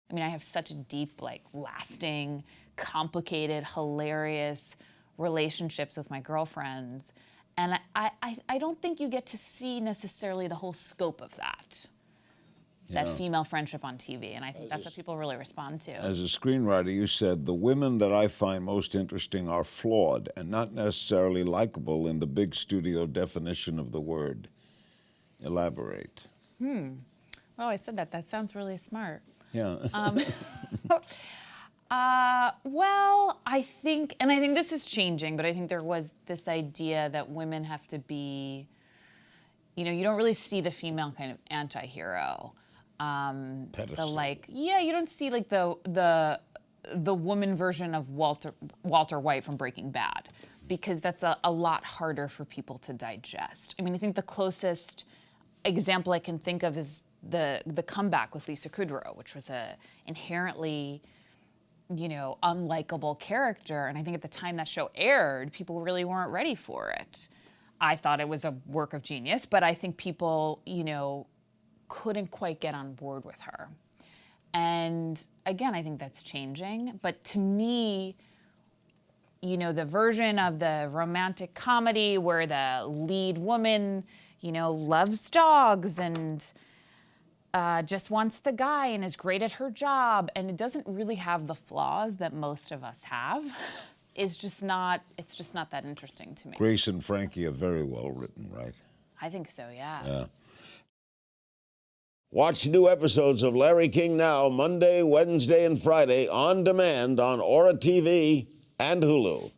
I mean, I have such deep, like, lasting, complicated, hilarious relationships with my girlfriends. And I don't think you get to see necessarily the whole scope of that female friendship on TV. And I think that's what people really respond to. As a screenwriter, you said, the women that I find most interesting are flawed and not necessarily likable in the big studio definition of the word. Elaborate. Oh, I said that. That sounds really smart. Yeah. Well, I think this is changing, but I think there was this idea that women have to be, you don't really see the female kind of anti-hero. Pedestal. You don't see like the woman version of Walter White from Breaking Bad, because that's a lot harder for people to digest. I mean, I think the closest example I can think of is the comeback with Lisa Kudrow, which was a inherently, unlikable character. And I think at the time that show aired, people really weren't ready for it. I thought it was a work of genius, but I think people, couldn't quite get on board with her. And again, I think that's changing. But to me, the version of the romantic comedy where the lead woman, loves dogs and just wants the guy and is great at her job, and it doesn't really have the flaws that most of us have, it's just not that interesting to me. Grace and Frankie are very well written, right? I think so, yeah. Yeah. Watch new episodes of Larry King Now Monday, Wednesday, and Friday on demand on Aura TV and Hulu.